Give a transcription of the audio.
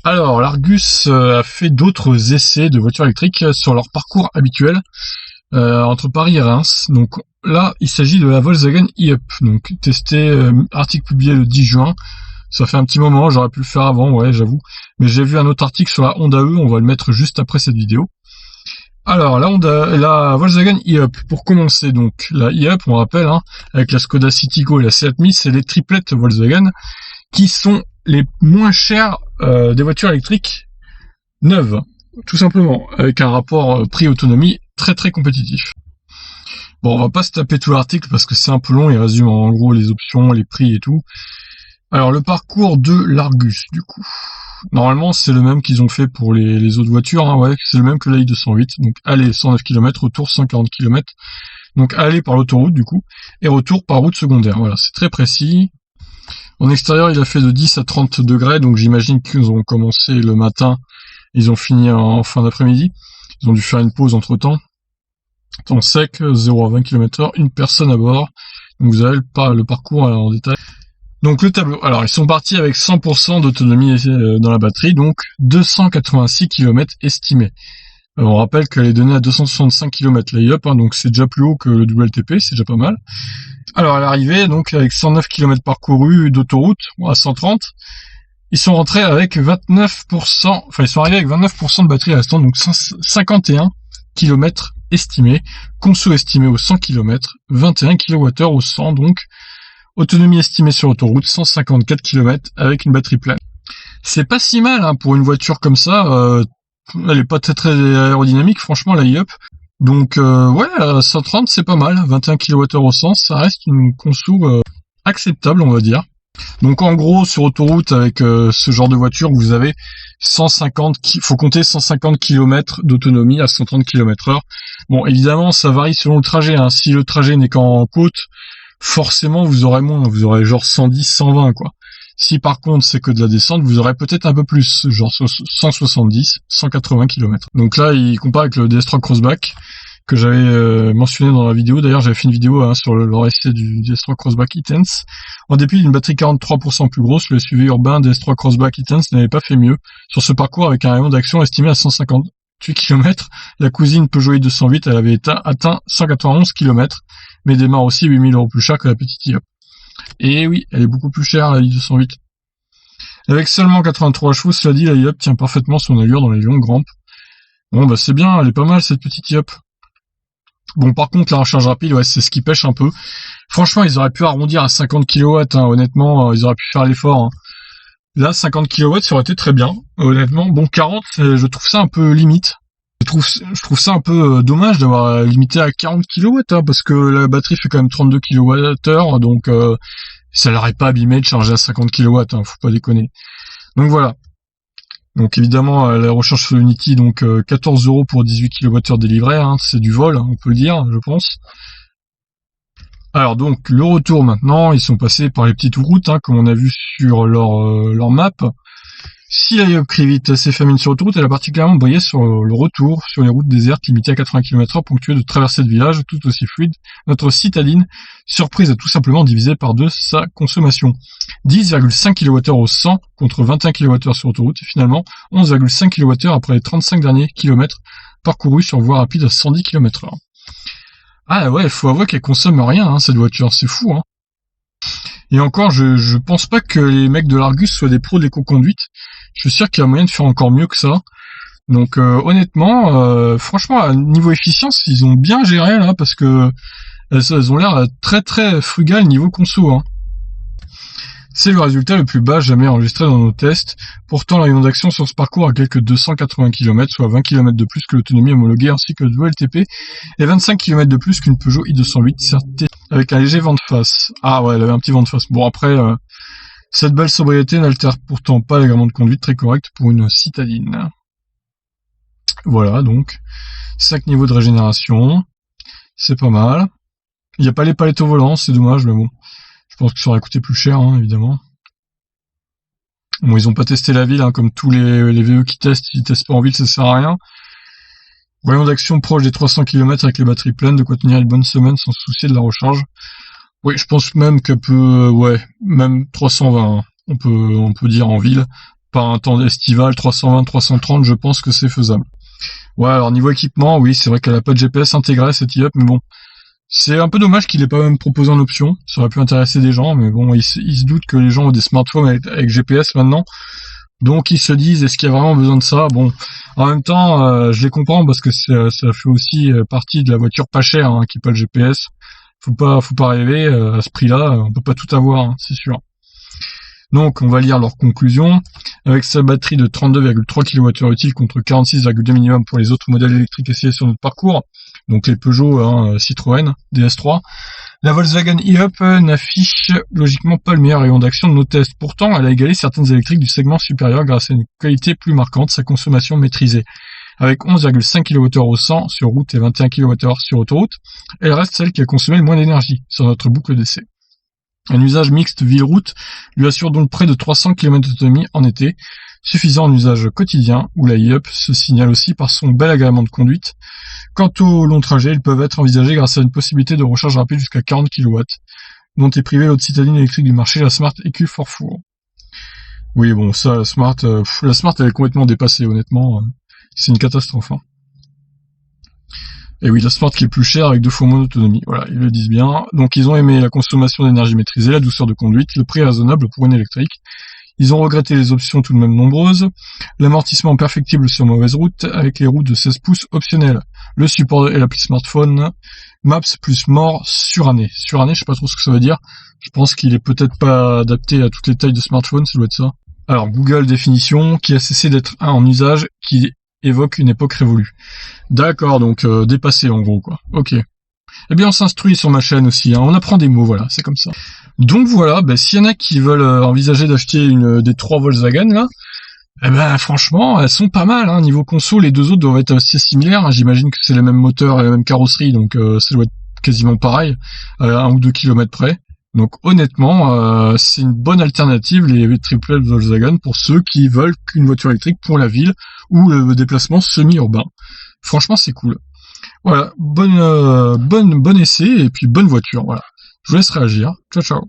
Alors, l'Argus a fait d'autres essais de voitures électriques sur leur parcours habituel entre Paris et Reims. Donc là, il s'agit de la Volkswagen e-Up, donc testé, article publié le 10 juin. Ça fait un petit moment, j'aurais pu le faire avant, ouais, j'avoue. Mais j'ai vu un autre article sur la Honda E, on va le mettre juste après cette vidéo. Alors, la Volkswagen e-Up, pour commencer, donc, la e-Up, on rappelle, hein, avec la Skoda Citigo et la Seat Mii, c'est les triplettes Volkswagen, qui sont les moins chères des voitures électriques neuves, tout simplement, avec un rapport prix-autonomie très très compétitif. Bon, on va pas se taper tout l'article parce que c'est un peu long, il résume en gros les options, les prix et tout. Alors, le parcours de l'Argus, du coup. Normalement, c'est le même qu'ils ont fait pour les autres voitures, hein, ouais, c'est le même que la i208. Donc, aller 109 km, retour 140 km. Donc, aller par l'autoroute, du coup, et retour par route secondaire. Voilà, c'est très précis. En extérieur, il a fait de 10 à 30 degrés, donc j'imagine qu'ils ont commencé le matin, ils ont fini en fin d'après-midi. Ils ont dû faire une pause entre-temps. Temps sec, 0 à 20 km/h, une personne à bord. Donc, vous avez le parcours en détail. Donc le tableau, alors ils sont partis avec 100% d'autonomie dans la batterie, donc 286 km estimés. On rappelle qu'elle est donnée à 265 km la e-Up, hein, donc c'est déjà plus haut que le WLTP, c'est déjà pas mal. Alors à l'arrivée, donc avec 109 km parcourus d'autoroute, à 130, ils sont rentrés avec 29%, enfin ils sont arrivés avec 29% de batterie restante, donc 51 km estimés, conso estimé au 100 km, 21 kWh au 100, donc autonomie estimée sur autoroute, 154 km avec une batterie pleine. C'est pas si mal hein, pour une voiture comme ça. Elle est pas très très aérodynamique, franchement, la e-Up. Donc ouais, 130 c'est pas mal. 21 kWh au 100, ça reste une conso acceptable, on va dire. Donc en gros, sur autoroute, avec ce genre de voiture, vous avez 150, faut compter 150 km d'autonomie à 130 km/h. Bon, évidemment, ça varie selon le trajet. Hein. Si le trajet n'est qu'en côte, forcément vous aurez moins, vous aurez genre 110, 120 quoi. Si par contre c'est que de la descente, vous aurez peut-être un peu plus, genre 170, 180 km. Donc là il compare avec le DS3 Crossback que j'avais mentionné dans la vidéo. D'ailleurs j'avais fait une vidéo hein, sur leur essai du DS3 Crossback e-Tense. En dépit d'une batterie 43% plus grosse, le SUV urbain DS3 Crossback e-Tense n'avait pas fait mieux sur ce parcours avec un rayon d'action estimé à 158 km. La cousine Peugeot i208 elle avait atteint 191 km. Mais démarre aussi 8 000 € plus cher que la petite e-Up. Et oui, elle est beaucoup plus chère, la i208. Avec seulement 83 chevaux, cela dit, la e-Up tient parfaitement son allure dans les longues rampes. Bon, bah c'est bien, elle est pas mal cette petite e-Up. Bon, par contre, la recharge rapide, ouais, c'est ce qui pêche un peu. Franchement, ils auraient pu arrondir à 50 kW, hein, honnêtement, ils auraient pu faire l'effort. Hein. Là, 50 kW, ça aurait été très bien, honnêtement. Bon, 40, je trouve ça un peu limite. Je trouve ça un peu dommage d'avoir limité à 40 kW, hein, parce que la batterie fait quand même 32 kWh, donc ça l'aurait pas abîmé de charger à 50 kW, hein, faut pas déconner. Donc voilà. Donc évidemment, la recharge sur Unity, donc 14 € pour 18 kWh délivré, hein, c'est du vol, hein, on peut le dire, je pense. Alors donc, le retour maintenant, ils sont passés par les petites routes, hein, comme on a vu sur leur map. Si la e-Up vite assez famine sur autoroute, elle a particulièrement brillé sur le retour, sur les routes désertes limitées à 80 km/h, ponctuées de traversées de villages, tout aussi fluides. Notre citadine, surprise, a tout simplement divisé par deux sa consommation. 10,5 kWh au 100 contre 21 kWh sur autoroute, et finalement 11,5 kWh après les 35 derniers kilomètres parcourus sur voie rapide à 110 km/h. Ah ouais, faut avouer qu'elle consomme rien, hein, cette voiture, c'est fou, hein. Et encore, je pense pas que les mecs de l'Argus soient des pros de l'éco-conduite. Je suis sûr qu'il y a moyen de faire encore mieux que ça. Donc honnêtement, franchement, à niveau efficience, ils ont bien géré là, parce que elles ont l'air très très frugales niveau conso. Hein. C'est le résultat le plus bas jamais enregistré dans nos tests. Pourtant, la rayon d'action sur ce parcours a quelques 280 km, soit 20 km de plus que l'autonomie homologuée, ainsi que le WLTP, et 25 km de plus qu'une Peugeot i208, certes avec un léger vent de face. Ah ouais, elle avait un petit vent de face. Bon après, cette belle sobriété n'altère pourtant pas l'agrément de conduite très correct pour une citadine. Voilà, donc 5 niveaux de régénération, c'est pas mal. Il n'y a pas les palettes au volant, c'est dommage, mais bon. Je pense que ça aurait coûté plus cher, hein, évidemment. Bon, ils ont pas testé la ville, hein, comme tous les VE qui testent, ils testent pas en ville, ça sert à rien. Rayon d'action proche des 300 km avec les batteries pleines, de quoi tenir une bonne semaine sans se soucier de la recharge. Oui, je pense même qu'elle peut, ouais, même 320, hein, on peut dire en ville, par un temps estival, 320, 330, je pense que c'est faisable. Ouais, alors niveau équipement, oui, c'est vrai qu'elle a pas de GPS intégré cette e-up, mais bon, c'est un peu dommage qu'il ait pas même proposé en option. Ça aurait pu intéresser des gens, mais bon, il se doute que les gens ont des smartphones avec GPS maintenant. Donc ils se disent, est-ce qu'il y a vraiment besoin de ça? Bon, en même temps, je les comprends parce que ça fait aussi partie de la voiture pas chère, hein, qui n'a pas le GPS. Faut pas rêver, à ce prix-là, on peut pas tout avoir, hein, c'est sûr. Donc on va lire leurs conclusions. Avec sa batterie de 32,3 kWh utile contre 46,2 minimum pour les autres modèles électriques essayés sur notre parcours, donc les Peugeot, hein, Citroën, DS3, la Volkswagen e-up n'affiche logiquement pas le meilleur rayon d'action de nos tests. Pourtant, elle a égalé certaines électriques du segment supérieur grâce à une qualité plus marquante, sa consommation maîtrisée. Avec 11,5 kWh au 100 sur route et 21 kWh sur autoroute, elle reste celle qui a consommé le moins d'énergie sur notre boucle d'essai. Un usage mixte ville-route lui assure donc près de 300 km d'autonomie en été, suffisant en usage quotidien, où la e-up se signale aussi par son bel agrément de conduite. Quant aux longs trajets, ils peuvent être envisagés grâce à une possibilité de recharge rapide jusqu'à 40 kW, dont est privée l'autre citadine électrique du marché, la Smart EQ Forfour. Oui, bon, ça, la Smart elle est complètement dépassée, honnêtement. C'est une catastrophe, hein. Et oui, la Smart qui est plus chère avec 2 fois moins d'autonomie. Voilà, ils le disent bien. Donc ils ont aimé la consommation d'énergie maîtrisée, la douceur de conduite, le prix raisonnable pour une électrique. Ils ont regretté les options tout de même nombreuses. L'amortissement perfectible sur mauvaise route avec les roues de 16 pouces optionnelles. Le support et l'appli smartphone. Maps plus More surannée. Surannée, je sais pas trop ce que ça veut dire. Je pense qu'il est peut-être pas adapté à toutes les tailles de smartphone, ça doit être ça. Alors, Google définition, qui a cessé d'être un en usage, qui évoque une époque révolue. D'accord, donc dépassé en gros, quoi. Ok. Eh bien, on s'instruit sur ma chaîne aussi, hein. On apprend des mots, voilà, c'est comme ça. Donc voilà, s'il y en a qui veulent envisager d'acheter une des 3 Volkswagen, là, eh ben franchement, elles sont pas mal, hein. Niveau conso, les 2 autres doivent être assez similaires, hein. J'imagine que c'est les mêmes moteurs et la même carrosserie, donc ça doit être quasiment pareil, à 1 ou 2 km près. Donc honnêtement, c'est une bonne alternative, les triplets de Volkswagen, pour ceux qui veulent qu'une voiture électrique pour la ville ou le déplacement semi-urbain. Franchement, c'est cool. Voilà, bon essai et puis bonne voiture. Voilà. Je vous laisse réagir. Ciao, ciao.